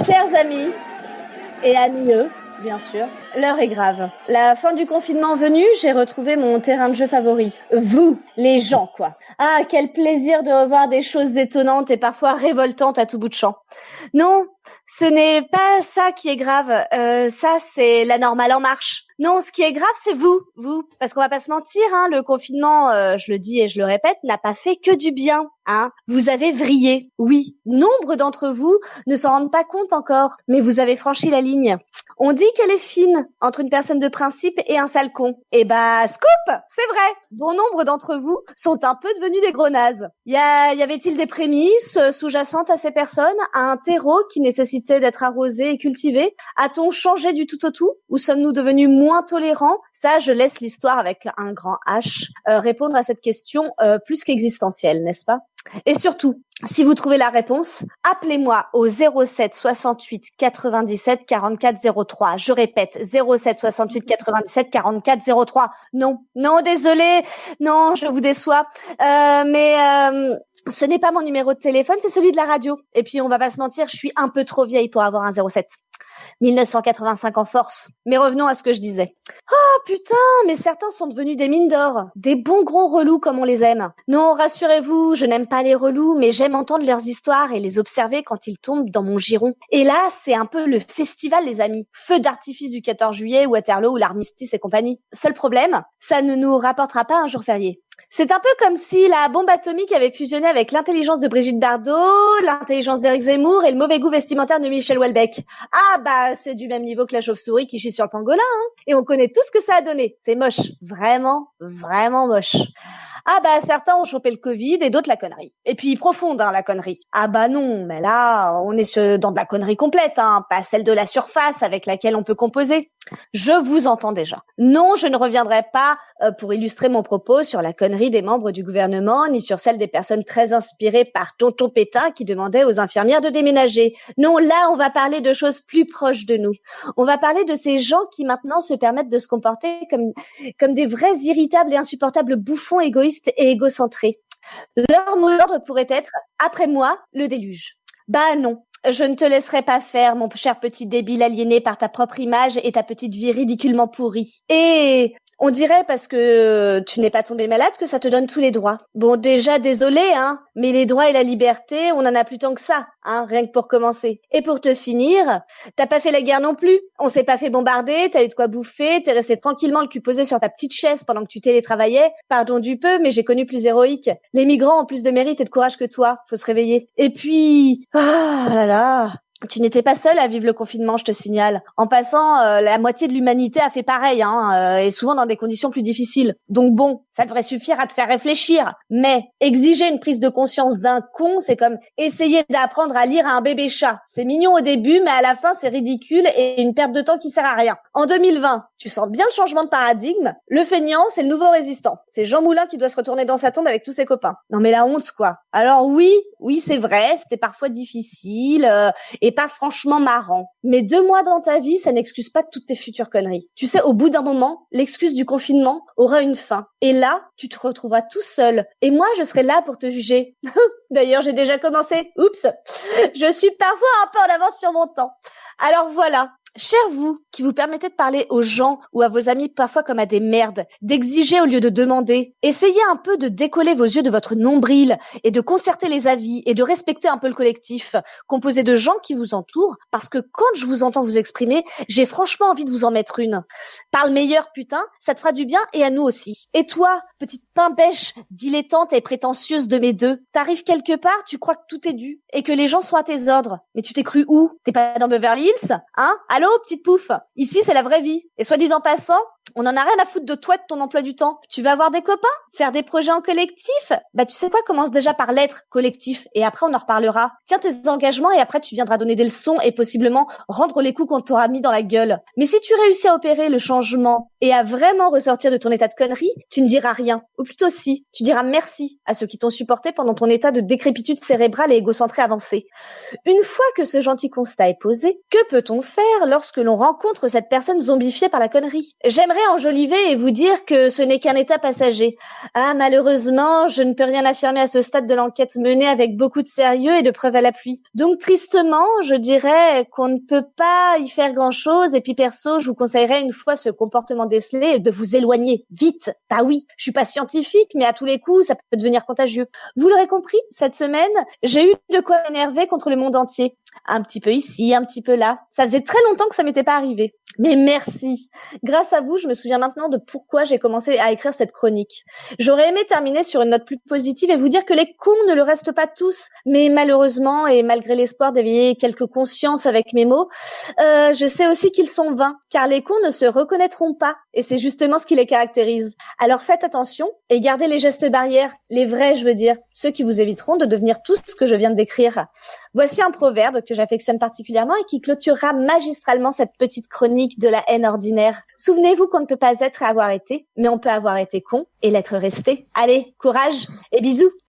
Chers amis et amis, bien sûr, l'heure est grave. La fin du confinement venue, j'ai retrouvé mon terrain de jeu favori. Vous, les gens, quoi. Ah, quel plaisir de revoir des choses étonnantes et parfois révoltantes à tout bout de champ. Non, ce n'est pas ça qui est grave. Ça, c'est la normale en marche. Non, ce qui est grave, c'est vous. Parce qu'on va pas se mentir, hein, le confinement, je le dis et je le répète, n'a pas fait que du bien. Hein. Vous avez vrillé. Oui, nombre d'entre vous ne s'en rendent pas compte encore, mais vous avez franchi la ligne. On dit qu'elle est fine entre une personne de principe et un sale con. Eh bah, scoop, c'est vrai. Bon nombre d'entre vous sont un peu devenus des gros nazes. Y avait-il des prémices sous-jacentes à ces personnes, à un terreau qui nécessitait d'être arrosé et cultivé? A-t-on changé du tout au tout? Ou sommes-nous devenus moins tolérants? Ça, je laisse l'histoire avec un grand H répondre à cette question plus qu'existentielle, n'est-ce pas? Et surtout, si vous trouvez la réponse, appelez-moi au 07 68 97 44 03. Je répète, 07 68 97 44 03. Non, désolé, non, je vous déçois. Mais ce n'est pas mon numéro de téléphone, c'est celui de la radio. Et puis, on va pas se mentir, je suis un peu trop vieille pour avoir un 07. 1985 en force. Mais revenons à ce que je disais. Oh putain, mais certains sont devenus des mines d'or. Des bons gros relous comme on les aime. Non, rassurez-vous, je n'aime pas les relous, mais j'aime entendre leurs histoires et les observer quand ils tombent dans mon giron. Et là, c'est un peu le festival, les amis. Feu d'artifice du 14 juillet, Waterloo ou l'armistice et compagnie. Seul problème, ça ne nous rapportera pas un jour férié. C'est un peu comme si la bombe atomique avait fusionné avec l'intelligence de Brigitte Bardot, l'intelligence d'Éric Zemmour et le mauvais goût vestimentaire de Michel Houellebecq. Ah bah, c'est du même niveau que la chauve-souris qui chie sur le pangolin, hein. Et on connaît tout ce que ça a donné. C'est moche. Vraiment, vraiment moche. Ah bah, certains ont chopé le Covid et d'autres la connerie. Et puis profonde, hein, la connerie. Ah bah non, mais là, on est dans de la connerie complète, hein, pas celle de la surface avec laquelle on peut composer. Je vous entends déjà. Non, je ne reviendrai pas pour illustrer mon propos sur la connerie des membres du gouvernement, ni sur celle des personnes très inspirées par Tonton Pétain qui demandait aux infirmières de déménager. Non, là, on va parler de choses plus proches de nous. On va parler de ces gens qui maintenant se permettent de se comporter comme des vrais irritables et insupportables bouffons égoïstes et égocentrés. Leur mot d'ordre pourrait être « Après moi, le déluge ». Bah non. Je ne te laisserai pas faire, mon cher petit débile aliéné par ta propre image et ta petite vie ridiculement pourrie. Et on dirait parce que tu n'es pas tombé malade que ça te donne tous les droits. Bon, déjà, désolé, hein, mais les droits et la liberté, on en a plus tant que ça, hein, rien que pour commencer. Et pour te finir, t'as pas fait la guerre non plus. On s'est pas fait bombarder, t'as eu de quoi bouffer, t'es resté tranquillement le cul posé sur ta petite chaise pendant que tu télétravaillais. Pardon du peu, mais j'ai connu plus héroïque. Les migrants ont plus de mérite et de courage que toi. Faut se réveiller. Et puis, ah là là. Tu n'étais pas seule à vivre le confinement, je te signale. En passant, la moitié de l'humanité a fait pareil, hein, et souvent dans des conditions plus difficiles. Donc bon, ça devrait suffire à te faire réfléchir. Mais exiger une prise de conscience d'un con, c'est comme essayer d'apprendre à lire à un bébé chat. C'est mignon au début, mais à la fin, c'est ridicule et une perte de temps qui sert à rien. En 2020, tu sens bien le changement de paradigme. Le feignant, c'est le nouveau résistant. C'est Jean Moulin qui doit se retourner dans sa tombe avec tous ses copains. Non mais la honte, quoi. Alors oui, c'est vrai, c'était parfois difficile, et pas franchement marrant. Mais 2 mois dans ta vie, ça n'excuse pas toutes tes futures conneries. Tu sais, au bout d'un moment, l'excuse du confinement aura une fin. Et là, tu te retrouveras tout seul. Et moi, je serai là pour te juger. D'ailleurs, j'ai déjà commencé. Oups. Je suis parfois un peu en avance sur mon temps. Alors voilà. Cher vous, qui vous permettez de parler aux gens ou à vos amis parfois comme à des merdes, d'exiger au lieu de demander, essayez un peu de décoller vos yeux de votre nombril et de concerter les avis et de respecter un peu le collectif, composé de gens qui vous entourent, parce que quand je vous entends vous exprimer, j'ai franchement envie de vous en mettre une. Parle meilleur, putain, ça te fera du bien et à nous aussi. Et toi, petite pain-bêche, dilettante et prétentieuse de mes deux, t'arrives quelque part, tu crois que tout est dû et que les gens sont à tes ordres. Mais tu t'es cru où? T'es pas dans Beverly Hills? Hein? Allô, petite pouffe? Ici, c'est la vraie vie. Et soit dit en passant, On en a rien à foutre de toi et de ton emploi du temps. Tu veux avoir des copains? Faire des projets en collectif? Bah, tu sais quoi? Commence déjà par l'être collectif et après on en reparlera. Tiens tes engagements et après tu viendras donner des leçons et possiblement rendre les coups qu'on t'aura mis dans la gueule. Mais si tu réussis à opérer le changement et à vraiment ressortir de ton état de connerie, tu ne diras rien. Ou plutôt si, tu diras merci à ceux qui t'ont supporté pendant ton état de décrépitude cérébrale et égocentrée avancée. Une fois que ce gentil constat est posé, que peut-on faire lorsque l'on rencontre cette personne zombifiée par la connerie? J'aimerais enjoliver et vous dire que ce n'est qu'un état passager. Ah, malheureusement, je ne peux rien affirmer à ce stade de l'enquête menée avec beaucoup de sérieux et de preuves à l'appui. Donc, tristement, je dirais qu'on ne peut pas y faire grand-chose et puis perso, je vous conseillerais une fois ce comportement décelé de vous éloigner vite. Bah oui, je suis pas scientifique, mais à tous les coups, ça peut devenir contagieux. Vous l'aurez compris, cette semaine, j'ai eu de quoi m'énerver contre le monde entier. Un petit peu ici, un petit peu là. Ça faisait très longtemps que ça m'était pas arrivé. Mais merci. Grâce à vous, je me souviens maintenant de pourquoi j'ai commencé à écrire cette chronique. J'aurais aimé terminer sur une note plus positive et vous dire que les cons ne le restent pas tous. Mais malheureusement, et malgré l'espoir d'éveiller quelques consciences avec mes mots, je sais aussi qu'ils sont vains, car les cons ne se reconnaîtront pas. Et c'est justement ce qui les caractérise. Alors faites attention et gardez les gestes barrières, les vrais, je veux dire, ceux qui vous éviteront de devenir tout ce que je viens de décrire. Voici un proverbe que j'affectionne particulièrement et qui clôturera magistralement cette petite chronique de la haine ordinaire. Souvenez-vous qu'on ne peut pas être et avoir été, mais on peut avoir été con et l'être resté. Allez, courage et bisous!